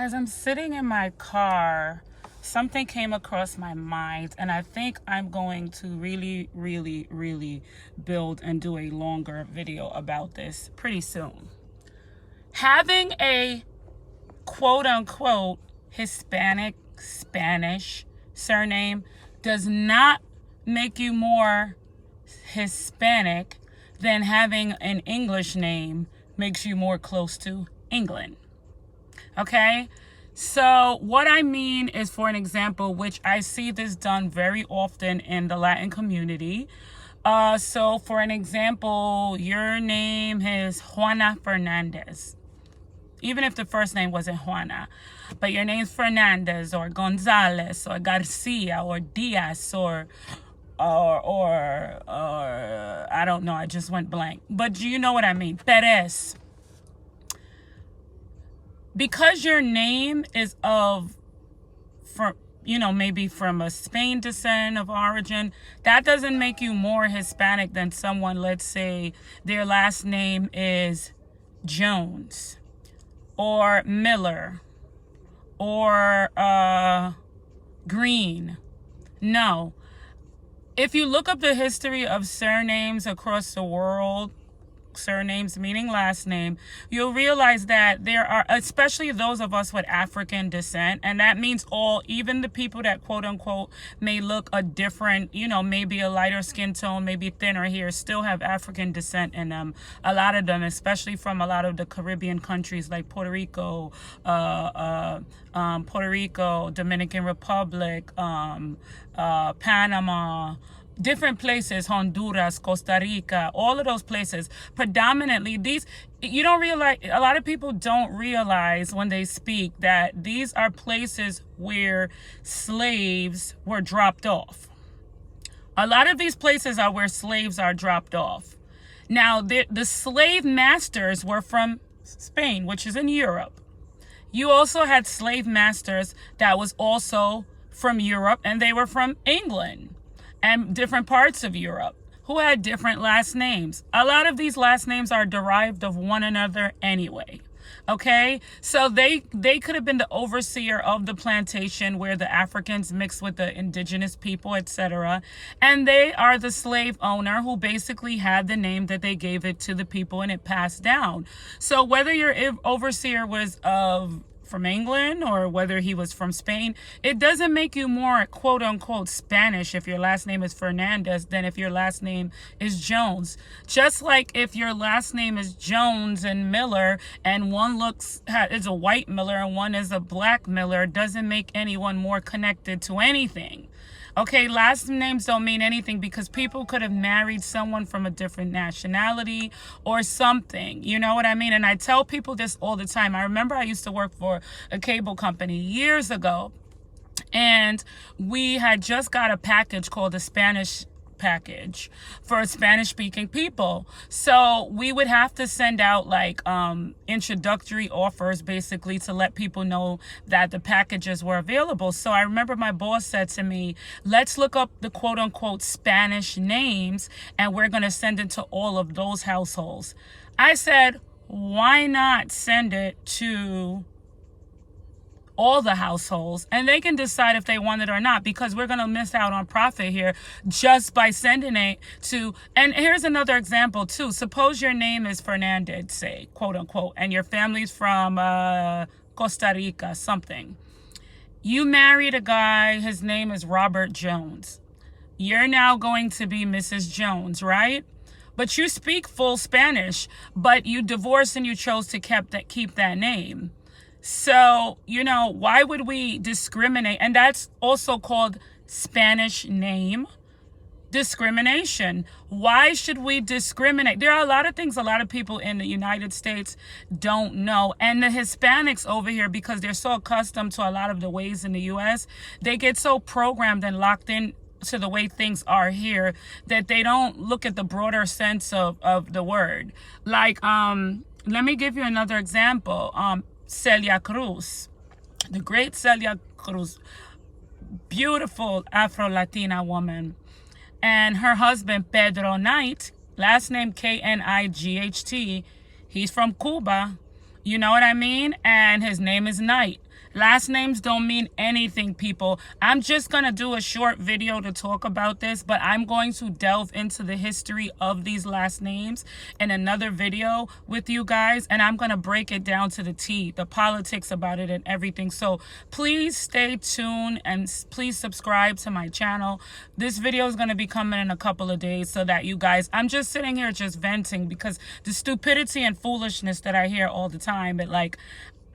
As I'm sitting in my car, something came across my mind, and I think I'm going to really build and do a longer video about this pretty soon. Having a quote unquote Hispanic, Spanish surname does not make you more Hispanic than having an English name makes you more close to England. Okay? So what I mean is, for an example, which I see this done very often in the Latin community. So for an example, your name is Juana Fernandez. Even if the first name wasn't Juana, but your name's Fernandez or Gonzalez or Garcia or Diaz or I don't know, I just went blank. But you know what I mean, Perez. Because your name is maybe from a Spain descent of origin, that doesn't make you more Hispanic than someone, let's say, their last name is Jones or Miller or Green. No. If you look up the history of surnames across the world, surnames meaning last name, you'll realize that there are, especially those of us with African descent, and that means even the people that quote unquote may look a different, maybe a lighter skin tone, maybe thinner hair, still have African descent in them. A lot of them, especially from a lot of the Caribbean countries like Puerto Rico, Dominican Republic, Panama, different places, Honduras, Costa Rica, all of those places, predominantly you don't realize, a lot of people don't realize when they speak that these are places where slaves were dropped off. A lot of these places are where slaves are dropped off. Now, the slave masters were from Spain, which is in Europe. You also had slave masters that was also from Europe, and they were from England and different parts of Europe who had different last names. A lot of these last names are derived of one another anyway. Okay, so they could have been the overseer of the plantation where the Africans mixed with the indigenous people, etc. And they are the slave owner who basically had the name that they gave it to the people, and it passed down. So whether your overseer was from England or whether he was from Spain, it doesn't make you more quote unquote Spanish if your last name is Fernandez than if your last name is Jones. Just like if your last name is Jones and Miller, and one is a white Miller and one is a black Miller, doesn't make anyone more connected to anything. Okay, last names don't mean anything because people could have married someone from a different nationality or something. You know what I mean? And I tell people this all the time. I remember I used to work for a cable company years ago, and we had just got a package called a Spanish package for Spanish speaking people. So we would have to send out introductory offers basically to let people know that the packages were available. So I remember my boss said to me, let's look up the quote unquote Spanish names and we're going to send it to all of those households. I said, why not send it to all the households, and they can decide if they want it or not, because we're going to miss out on profit here just by sending it to. And here's another example too. Suppose your name is Fernandez, say, quote unquote, and your family's from Costa Rica, something. You married a guy, his name is Robert Jones. You're now going to be Mrs. Jones, right? But you speak full Spanish, but you divorced and you chose to keep that name. So, why would we discriminate? And that's also called Spanish name discrimination. Why should we discriminate? There are a lot of things a lot of people in the United States don't know. And the Hispanics over here, because they're so accustomed to a lot of the ways in the U.S., they get so programmed and locked in to the way things are here that they don't look at the broader sense of the word. Let me give you another example. Celia Cruz, the great Celia Cruz, beautiful Afro-Latina woman, and her husband Pedro Knight, last name Knight, he's from Cuba, you know what I mean? And his name is Knight. Last names don't mean anything, people. I'm just going to do a short video to talk about this, but I'm going to delve into the history of these last names in another video with you guys, and I'm going to break it down to the T, the politics about it and everything. So please stay tuned and please subscribe to my channel. This video is going to be coming in a couple of days so that you guys, I'm just sitting here just venting because the stupidity and foolishness that I hear all the time, but like,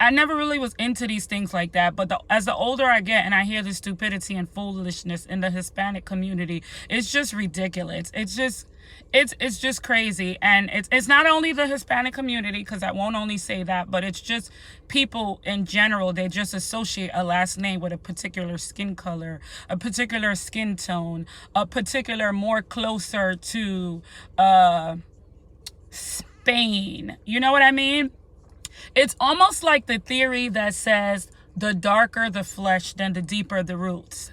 I never really was into these things like that, but as the older I get and I hear the stupidity and foolishness in the Hispanic community, it's just ridiculous. It's just crazy. And it's not only the Hispanic community, because I won't only say that, but it's just people in general. They just associate a last name with a particular skin color, a particular skin tone, a particular more closer to Spain. You know what I mean? It's almost like the theory that says the darker the flesh, then the deeper the roots.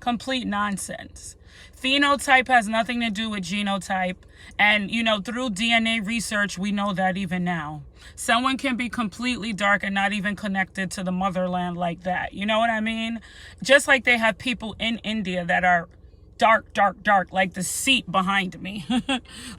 Complete nonsense. Phenotype has nothing to do with genotype. And, you know, through DNA research, we know that even now. Someone can be completely dark and not even connected to the motherland like that. You know what I mean? Just like they have people in India that are dark, like the seat behind me,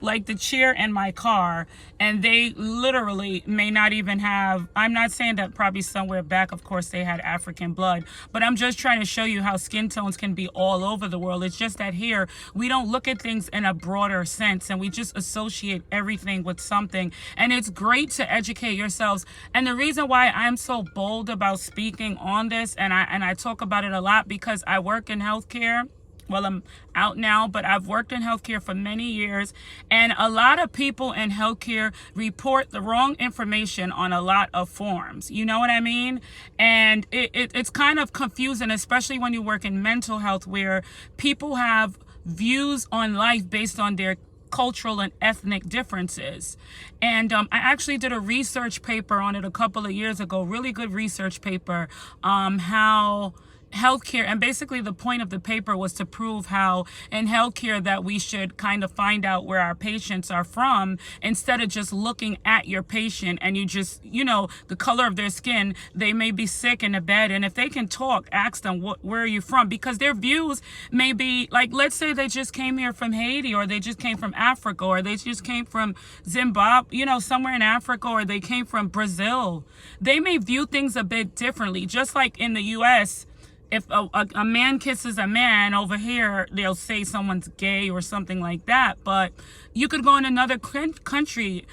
like the chair in my car, and they literally may not even have, I'm not saying that probably somewhere back, of course, they had African blood, but I'm just trying to show you how skin tones can be all over the world. It's just that here, we don't look at things in a broader sense, and we just associate everything with something, and it's great to educate yourselves. And the reason why I'm so bold about speaking on this, and I talk about it a lot, because I work in healthcare. Well, I'm out now, but I've worked in healthcare for many years, and a lot of people in healthcare report the wrong information on a lot of forms. You know what I mean? And it's kind of confusing, especially when you work in mental health, where people have views on life based on their cultural and ethnic differences. And I actually did a research paper on it a couple of years ago, really good research paper, how healthcare, and basically the point of the paper was to prove how in healthcare that we should kind of find out where our patients are from, instead of just looking at your patient and you just, you know, the color of their skin. They may be sick in a bed, and if they can talk, ask them, where are you from? Because their views may be like, let's say they just came here from Haiti, or they just came from Africa, or they just came from Zimbabwe, you know, somewhere in Africa, or they came from Brazil. They may view things a bit differently. Just like in the US, if a man kisses a man, over here, they'll say someone's gay or something like that. But you could go in another country,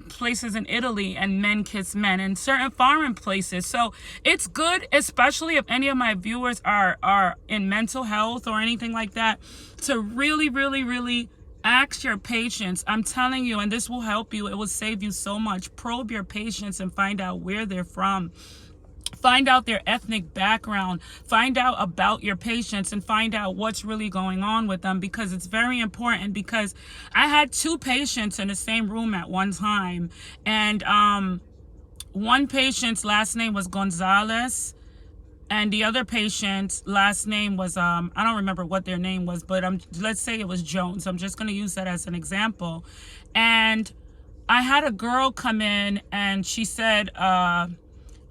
places in Italy, and men kiss men in certain foreign places. So it's good, especially if any of my viewers are in mental health or anything like that, to really ask your patients. I'm telling you, and this will help you. It will save you so much. Probe your patients and find out where they're from. Find out their ethnic background, find out about your patients, and find out what's really going on with them, because it's very important. Because I had 2 patients in the same room at one time, and one patient's last name was Gonzalez, and the other patient's last name was, I don't remember what their name was, but let's say it was Jones. I'm just going to use that as an example. And I had a girl come in, and she said,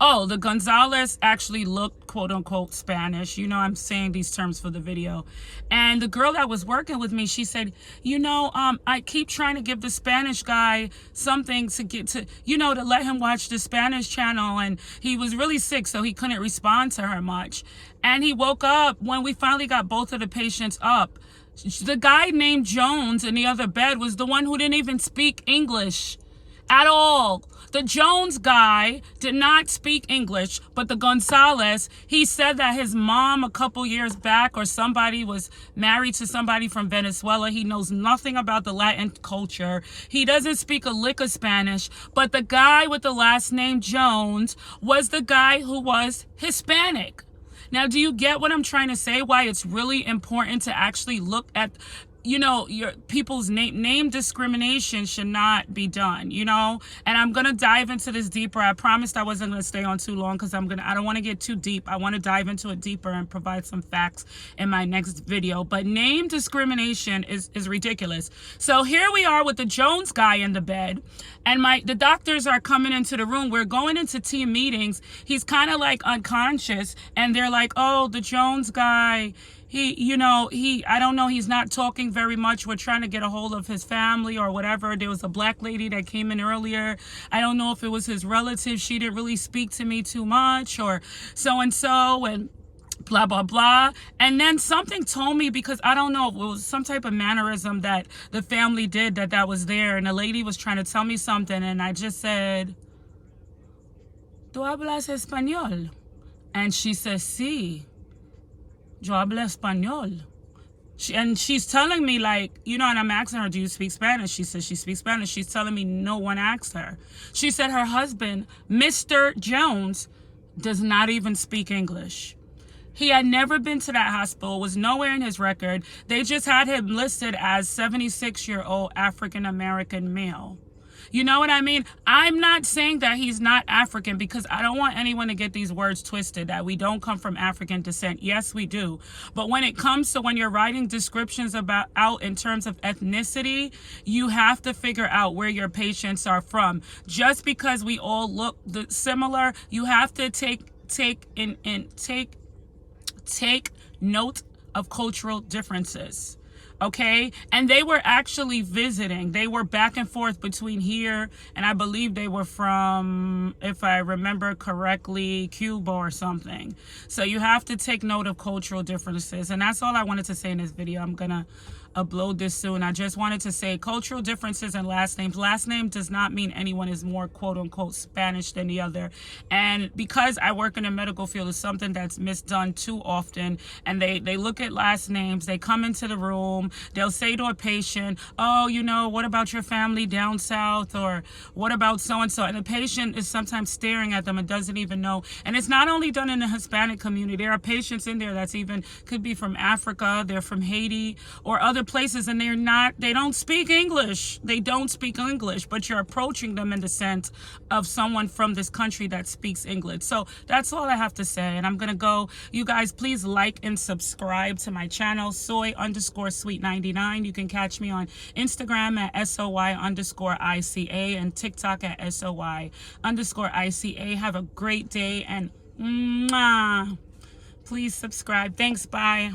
oh, the Gonzalez actually looked, quote unquote, Spanish. You know, I'm saying these terms for the video. And the girl that was working with me, she said, you know, I keep trying to give the Spanish guy something to get to, you know, to let him watch the Spanish channel. And he was really sick, so he couldn't respond to her much. And he woke up when we finally got both of the patients up. The guy named Jones in the other bed was the one who didn't even speak English at all. The Jones guy did not speak English, but the Gonzalez, he said that his mom a couple years back, or somebody, was married to somebody from Venezuela. He knows nothing about the Latin culture. He doesn't speak a lick of Spanish, but the guy with the last name Jones was the guy who was Hispanic. Now, do you get what I'm trying to say? Why it's really important to actually look at you know, your people's name discrimination should not be done, you know. And I'm gonna dive into this deeper. I promised I wasn't gonna stay on too long because I don't want to get too deep. I want to dive into it deeper and provide some facts in my next video. But name discrimination is ridiculous. So here we are with the Jones guy in the bed, and the doctors are coming into the room. We're going into team meetings. He's kind of like unconscious, and they're like, oh, the Jones guy, I don't know, he's not talking very much. We're trying to get a hold of his family or whatever. There was a black lady that came in earlier. I don't know if it was his relative. She didn't really speak to me too much, or so-and-so, and blah, blah, blah. And then something told me, because I don't know, it was some type of mannerism that the family did that was there. And the lady was trying to tell me something. And I just said, ¿Tú hablas español? And she says, sí. Yo hablo español. And she's telling me, like, you know, and I'm asking her, do you speak Spanish? She says she speaks Spanish. She's telling me no one asked her. She said her husband, Mr. Jones, does not even speak English. He had never been to that hospital, was nowhere in his record. They just had him listed as 76-year-old African-American male. You know what I mean? I'm not saying that he's not African, because I don't want anyone to get these words twisted, that we don't come from African descent. Yes, we do. But when it comes to when you're writing descriptions out in terms of ethnicity, you have to figure out where your patients are from. Just because we all look similar, you have to take note of cultural differences. Okay, and they were actually visiting. They were back and forth between here, and I believe they were from, if I remember correctly, Cuba or something. So you have to take note of cultural differences, and that's all I wanted to say in this video. I'm gonna upload this soon. I just wanted to say cultural differences and last names. Last name does not mean anyone is more quote unquote Spanish than the other. And because I work in the medical field, it's something that's misdone too often. And they look at last names, they come into the room, they'll say to a patient, oh, you know, what about your family down south? Or what about so-and-so? And the patient is sometimes staring at them and doesn't even know. And it's not only done in the Hispanic community. There are patients in there that's even, could be from Africa, they're from Haiti or other places, and they don't speak English. They don't speak English, but you're approaching them in the sense of someone from this country that speaks English. So that's all I have to say. And I'm gonna go. You guys, please like and subscribe to my channel, soy_sweet99. You can catch me on Instagram at SOY_ICA and TikTok at SOY_ICA. Have a great day, and mwah. Please subscribe. Thanks. Bye.